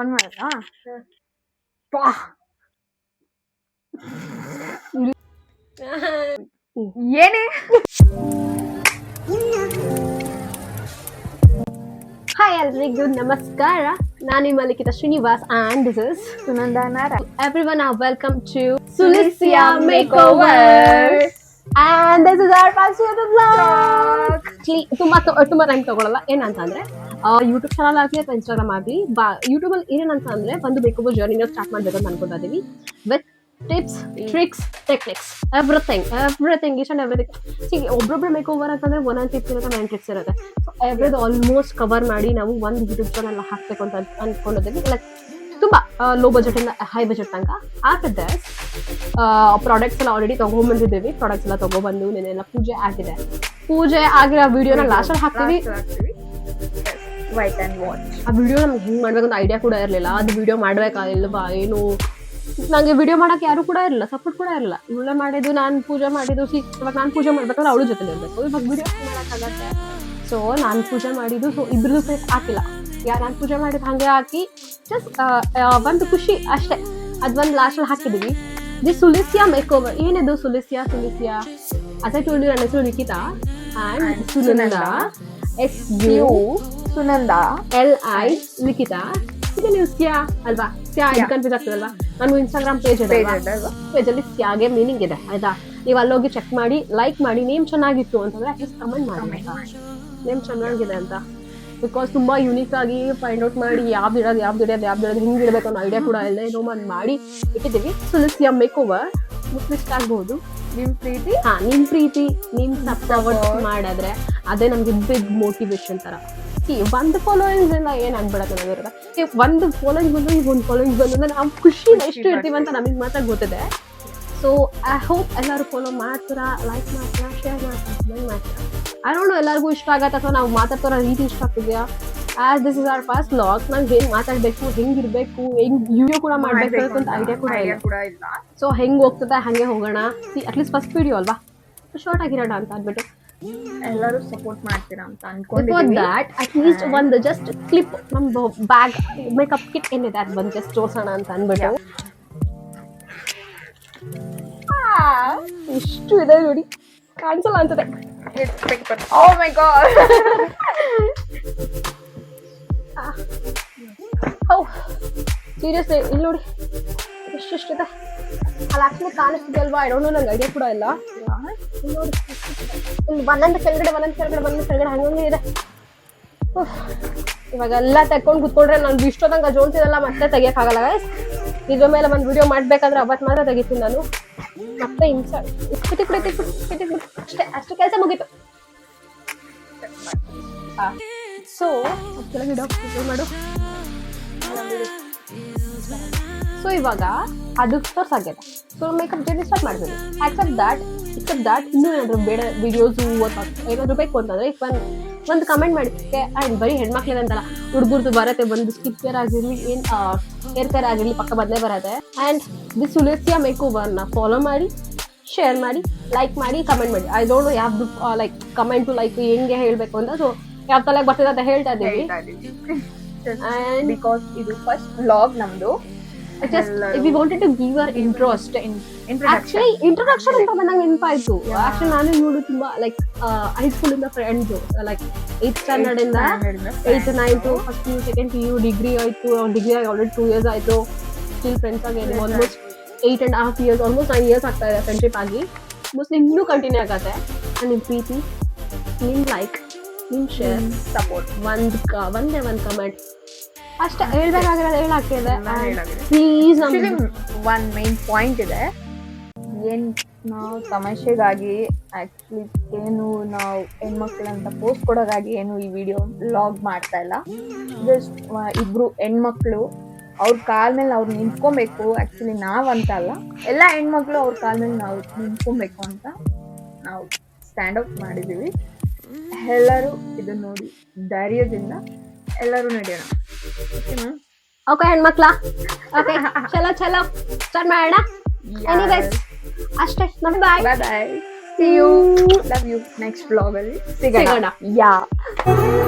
On ಮಾಡೋದಾ? ಏನೇ hi ಎಲ್ರಿಗೂ ನಮಸ್ಕಾರ. ನಾನು ನಿಮ್ಮ ಲಿಖಿತ Srinivas and this is Sunanda Narayan. everyone are welcome to Sulistya Makeover and this is our first YouTube vlog. ತುಂಬಾ ಟೈಮ್ ತಗೊಳ್ಳಲ್ಲ. ಏನಂತಂದ್ರೆ ಯೂಟ್ಯೂಬ್ ಚಾನಲ್ ಆಗಲಿ ಅಥವಾ ಇನ್ಸ್ಟಾಗ್ರಾಮ್ ಆಗಲಿ ಯೂಟ್ಯೂಬ್ ಅಲ್ಲಿ ಏನಂತ ಅಂದ್ರೆ ಒಂದು ಮೇಕೋವರ್ ಜರ್ನಿನ ಸ್ಟಾರ್ಟ್ ಮಾಡ್ಬೇಕು ಅಂತ ಅನ್ಕೊತಾ ಇದೀವಿ with tips, tricks, techniques, everything each and everything. ಒಬ್ಬೊಬ್ಬರು ಮೇಕೋವರ್ ಅಂತಂದ್ರೆ ಒಂದೊಂದು ಟಿಪ್ಸ್ ಇರುತ್ತೆ, 9 ಟ್ರಿಕ್ಸ್ ಇರುತ್ತೆ. ಸೊ ಎವ್ರಿದು ಆಲ್ಮೋಸ್ಟ್ ಕವರ್ ಮಾಡಿ ನಾವು ಒಂದು ಯೂಟ್ಯೂಬ್ ಚಾನಲ್ ಹಾಕ್ಬೇಕು ಅಂತ ಅನ್ಕೊಂಡಿದ್ದೀವಿ. ಲೈಕ್ ತುಂಬಾ ಲೋ ಬಜೆಟ್ ಇಂದ ಹೈ ಬಜೆಟ್ ತನಕ. ಆಫ್ಟರ್ ದಟ್ ಪ್ರಾಡಕ್ಟ್ಸ್ ಎಲ್ಲ ಆಲ್ರೆಡಿ ತಗೊಂಡ್ಬಂದಿದ್ದೀವಿ. ಪ್ರಾಡಕ್ಟ್ಸ್ ಎಲ್ಲ ತಗೊಬಂದು ನೆನೆಲ್ಲ ಪೂಜೆ ಆಗಿರೋ ವಿಡಿಯೋನ ಲಾಸ್ಟ್ ಅಲ್ಲಿ ಹಾಕ್ತೀವಿ. ವೈಟ್ ಅಂಡ್ ವಾಚ್ ಆ ವಿಡಿಯೋ ನಮ್ಗೆ ಹೆಂಗ್ ಮಾಡ್ಬೇಕಂತ ಐಡಿಯಾ ಕೂಡ ಇರಲಿಲ್ಲ. ಅದು ವಿಡಿಯೋ ಮಾಡ್ಬೇಕಾಗಿಲ್ವಾ ಏನು, ನಂಗೆ ವಿಡಿಯೋ ಮಾಡಕ್ಕೆ ಯಾರು ಕೂಡ ಇರಲಿಲ್ಲ, ಸಪೋರ್ಟ್ ಕೂಡ ಇರಲಿಲ್ಲ. ಇವಳೆ ಮಾಡಿದ್ದು, ನಾನು ಪೂಜೆ ಮಾಡಿದ್ದು. ಇವಾಗ ನಾನು ಪೂಜೆ ಮಾಡ್ಬೇಕಂದ್ರೆ ಅವಳು ಜೊತೆ ಇರಬೇಕು. ಇವಾಗ ವಿಡಿಯೋ ಮಾಡೋಕ್ಕಾಗತ್ತೆ. ಸೊ ನಾನು ಪೂಜೆ ಮಾಡಿದ್ದು, ಸೊ ಇಬ್ರದ್ದು ಫೇಸ್ ಹಾಕಿಲ್ಲ. ನಾನು ಪೂಜೆ ಮಾಡಿದ್ದು ಹಾಗೆ ಹಾಕಿ ಜಸ್ಟ್ ಒಂದು ಖುಷಿ ಅಷ್ಟೇ. ಅದೊಂದು ಲಾಸ್ಟಲ್ಲಿ ಹಾಕಿದ್ದೀವಿ. ದಿ ಸುಲಿಸ್ಯಾ ಮೇಕೋವರ್. ಏನಿದು ಸುಲಿಸ್ಯಾ? ಅಸ್ ಐ ಟೋಲ್ಡ್ ಯು, ನನ್ನ ಹೆಸರು Likhitha and Sunanda, SU Sunanda, LI Likhitha. ಇದು ನೀವು ಸ್ಯಾ ಅಲ್ವಾ? ಸ್ಯಾ ಇದು ಕನ್ಫ್ಯೂಸ್ ಆಗ್ತದಲ್ವಾ? ನಾನು ಇನ್ಸ್ಟಾಗ್ರಾಮ್ ಪೇಜ್ ಇದೆ, ಪೇಜಲ್ಲಿ ಸ್ಯಾಗೆ ಮೀನಿಂಗ್ ಇದೆ ಆಯ್ತಾ? ನೀವು ಅಲ್ಲೋಗಿ ಚೆಕ್ ಮಾಡಿ, ಲೈಕ್ ಮಾಡಿ. ನೇಮ್ ಚೆನ್ನಾಗಿತ್ತು ಅಂತಂದ್ರೆ ಅಟ್ಲೀಸ್ಟ್ ಕಮೆಂಟ್ ಮಾಡಿ ನೇಮ್ ಚೆನ್ನಾಗಿದೆ ಅಂತ. ಬಿಕಾಸ್ ತುಂಬಾ ಯೂನಿಕ್ ಆಗಿ ಫೈಂಡ್ ಔಟ್ ಮಾಡಿ ಯಾವ್ದು ಇಡೋದು ಹಿಂಗೆ ಇಡಬೇಕು ಅನ್ನೋ ಐಡಿಯಾ ಕೂಡ ಇಲ್ಲ. ಏನೋ ಒಂದು ಮಾಡಿ ಇಟ್ಟಿದ್ದೀವಿ. ಸುಲಿಸ್ಯಾ ಮೇಕೋವರ್ ಇಷ್ಟ ಆಗ್ಬಹುದು. ನಿಮ್ ಪ್ರೀತಿ, ನಿಮ್ ಪ್ರೀತಿ, ನಿಮ್ ಸಪೋರ್ಟ್ ಮಾಡಿದ್ರೆ ಅದೇ ನಮ್ಗೆ ಬಿಗ್ ಮೋಟಿವೇಶನ್ ತರ. ಒಂದು ಫಾಲೋಯಿಂಗ್ಸ್ ಎಲ್ಲ ಏನ್ ಅನ್ಬಿಡತ್ತೆ ನಮಗೆ. ಒಂದು ಫಾಲೋಯಿಂಗ್ ಬಂದು ಈಗ ಒಂದು ಫಾಲೋಯಿಂಗ್ ಬಂದ್ರೆ ನಾವು ಖುಷಿ ಎಷ್ಟು ಇರ್ತೀವಿ ಅಂತ ನಮಗೆ ಮಾತ್ರ ಗೊತ್ತಿದೆ. ಸೊ ಐ ಹೋಪ್ ಎಲ್ಲರೂ ಫಾಲೋ ಮಾಡ್ತೀರಾ, ಲೈಕ್ ಮಾಡ್ತೀರಾ, ಶೇರ್ ಮಾಡ್ತೀರಾ, ಕಮೆಂಟ್ ಮಾಡ್ತೀರಾ. ಐ ಡೋಂಟ್ ನೋ ಎಲ್ಲರಿಗೂ ಇಷ್ಟ ಆಗತ್ತೆ ಅಥವಾ ನಾವು ಮಾತಾಡ್ತಾರೋ ರೀತಿ ಇಷ್ಟ ಆಗ್ತಿದ್ಯಾ. As this is our first vlog. ನಂಗೆ ಹೆಂಗ್ ಮಾತಾಡ್ಬೇಕು, ಹೆಂಗಿರ್ಬೇಕು, ಹೆಂಗ್ ವಿಡಿಯೋ ಕೂಡ ಮಾಡ್ಬೇಕು ಅಂತ ಐಡಿಯಾ ಕೂಡ ಇಲ್ಲ. ಸೊ ಹೆಂಗ್ ಹೋಗ್ತದೆ ಹಂಗೆ ಹೋಗೋಣ. ಅಟ್ಲೀಸ್ಟ್ ಫಸ್ಟ್ ವಿಡಿಯೋ ಅಲ್ವಾ, ಶಾರ್ಟ್ ಆಗಿರೋಣ ಅಂತ ಅಂದ್ಬಿಟ್ಟು ಎಲ್ಲರೂ ಸಪೋರ್ಟ್ ಮಾಡ್ತೀರಾ ಅಂತ ಅನ್ಕೊಂಡಿದ್ದೀವಿ. ದಟ್ ಅಟ್ಲೀಸ್ಟ್ ಒಂದು ಜಸ್ಟ್ ಕ್ಲಿಪ್ ನಮ್ಮ ಬ್ಯಾಗ್ ಮೇಕಪ್ ಕಿಟ್ ಏನಿದೆ ಅದು ಬಂದು ಜಸ್ಟ್ ತೋರ್ಸೋಣ ಅಂತ ಅಂದ್ಬಿಟ್ಟು. ಇಷ್ಟು ಇದೆ ನೋಡಿ, ಕಾಣಿಸಲ್ಲ ಅಂತದೆ. ಓ ಮೈ ಗಾಡ್, ಸೀರಿಯಸ್ಲಿ ಇಲ್ಲಿ ನೋಡಿ ಎಷ್ಟಿದೆ. ಅಲ್ಲಿ ಆಕ್ಚುಲಿ ಕಾಣಿಸ್ತಿದೆ ಅಲ್ವಾ? ಐ ಡೋಂಟ್ ನೋ, ನಂಗೆ ಐಡಿಯಾ ಕೂಡ ಇಲ್ಲ. ನೋಡಿ ಇಲ್ಲಿ ಒಂದೊಂದು ಕೆಳಗಡೆ ಹಂಗಂಗೆ ಇದೆ. ಇವಾಗ ಎಲ್ಲ ತೆಕ್ಕೊಂಡು ಕುತ್ಕೊಂಡ್ರೆ ನಾನು ಇಷ್ಟೊತ್ತಂಗ ಜೋಡ್ತಿದೆಲ್ಲ ಮತ್ತೆ ತೆಗಿಯಕ್ಕಾಗಲ್ಲ ಗೈಸ್. ಇದ್ರ ಮೇಲೆ ಒಂದು ವಿಡಿಯೋ ಮಾಡ್ಬೇಕಾದ್ರೆ ಅವತ್ತು ಮಾತ್ರ ತೆಗಿತೀನಿ ನಾನು. ಮತ್ತೆ ಅಷ್ಟು ಕೆಲಸ ಮುಗೀತು. ಸೊ ಮಾಡು. ಸೊ ಇವಾಗ ಅದು ತೋರ್ಸಾಗಿದೆ. ಸೊ ಮೇಕಪ್ ಜರ್ನಿ ಸ್ಟಾರ್ಟ್ ಮಾಡ್ಬೋದು. ಎಕ್ಸೆಪ್ಟ್ ದಟ್ ಇನ್ನೂ ಏನಾದ್ರು ಬೇಡ ವಿಡಿಯೋಸು ಏನಾದ್ರು ಬೇಕು ಅಂತಂದ್ರೆ ಒಂದು ಕಮೆಂಟ್ ಮಾಡಿ. ಆ್ಯಂಡ್ ಬರೀ ಹೆಣ್ಮಕ್ಳಿಗೆ ಅಂತಲ್ಲ, ಹುಡುಗರ್ದು ಬರತ್ತೆ. ಒಂದು ಸ್ಕಿನ್ ಕೇರ್ ಆಗಿರಲಿ, ಏನು ಹೇರ್ ಕೇರ್ ಆಗಿರಲಿ, ಪಕ್ಕ ಬದಲೇ ಬರತ್ತೆ. ಆ್ಯಂಡ್ ದಿ ಸುಲಿಸ್ಯಾ ಮೇಕೋವರ್ನ ಫಾಲೋ ಮಾಡಿ, ಶೇರ್ ಮಾಡಿ, ಲೈಕ್ ಮಾಡಿ, ಕಮೆಂಟ್ ಮಾಡಿ. ಐ ಡೋಂಟ್ ನೋ ಯಾವ್ದು ಲೈಕ್ ಕಮೆಂಟು ಲೈಕ್ ಹೆಂಗೆ ಹೇಳಬೇಕು ಅಂತ. ಸೊ ಯಾವ ತಲೆಗೆ ಬರ್ತಿದೆ ಅಂತ ಹೇಳ್ತಾ ಇದ್ದೀವಿ. ಆ್ಯಂಡ್ ಬಿಕಾಸ್ ಇದು ಫಸ್ಟ್ ವ್ಲಾಗ್ ನಮ್ದು. we wanted to give our interest in actually introduction ಅಂತ ಬಂದಂಗೆ ನೆನಪಾಯ್ತು. ಆಕ್ಚುಲಿ ನಾನು ಇವಳು ತುಂಬಾ ಲೈಕ್ ಹೈಸ್ಕೂಲ್ ಇಂದ ಫ್ರೆಂಡ್ಸ್. ಲೈಕ್ 8th ಸ್ಟ್ಯಾಂಡರ್ಡ್ ಇಂದ 8th 9th first PU second PU degree ಆಯ್ತು. ಡಿಗ್ರಿ ಆಗಿ ಆಲ್ರೆಡಿ 2 years ಆಯ್ತು. ಸ್ಟಿಲ್ ಫ್ರೆಂಡ್ಸ್ ಆಗಿ ಆಲ್ಮೋಸ್ಟ್ 8.5 years, ಆಲ್ಮೋಸ್ಟ್ 9 years ಆಗ್ತಾ ಇದೆ ಫ್ರೆಂಡ್ಶಿಪ್ ಆಗಿ. ಮೋಸ್ಟ್ಲಿ ಇನ್ನೂ ಕಂಟಿನ್ಯೂ ಆಗತ್ತೆ. ನಿಮ್ಮ ಪ್ರೀತಿ, ನಿಮ್ಮ ಲೈಕ್, ನಿಮ್ಮ ಶೇರ್, ಸಪೋರ್ಟ್, ಒಂದೇ ಒಂದು ಕಮೆಂಟ್ ಅಷ್ಟೇ ಹೇಳ್ಬೇಕಾಗಿರೋದು. ಹೇಳಾಕಿದೆ ಪ್ಲೀಸ್. ಒನ್ ಮೈನ್ ಪಾಯಿಂಟ್ ಇದೆ. ಏನ್ ನಾವು ತಮಾಷೆಗಾಗಿ ಆಕ್ಚುಲಿ ಏನು ನಾವು ಹೆಣ್ಮಕ್ಳಂತ ಪೋಸ್ಟ್ ಕೊಡೋದಾಗಿ ಏನು ಈ ವಿಡಿಯೋ ವ್ಲಾಗ್ ಮಾಡ್ತಾ ಇಲ್ಲ. ಜಸ್ಟ್ ಇಬ್ರು ಹೆಣ್ಮಕ್ಳು ಅವ್ರ ಕಾಲ ಮೇಲೆ ಅವ್ರು ನಿಂತ್ಕೊಬೇಕು. ಆಕ್ಚುಲಿ ನಾವಂತ ಅಲ್ಲ, ಎಲ್ಲ ಹೆಣ್ಮಕ್ಳು ಅವ್ರ ಕಾಲ ಮೇಲೆ ನಾವು ನಿಂತ್ಕೊಬೇಕು ಅಂತ ನಾವು ಸ್ಟ್ಯಾಂಡ್ ಅಪ್ ಮಾಡಿದ್ದೀವಿ. ಎಲ್ಲರೂ ಇದನ್ನ ನೋಡಿ ಧೈರ್ಯದಿಂದ ಎಲ್ಲರೂ ನಡೆಯೋಣ. ಓಕೆ ಹೆಣ್ಮಕ್ಳ, ಓಕೆ ಚಲೋ ಸ್ಟಾರ್ಟ್ ಮಾಡೋಣ. ಎನಿವೇಸ್ ಅಷ್ಟೇ, ಬಾಯ್ ಬಾಯ್. See you. Love you. Next vlog ಅಲ್ಲಿ ಸಿಗೋಣ. ಯಾ.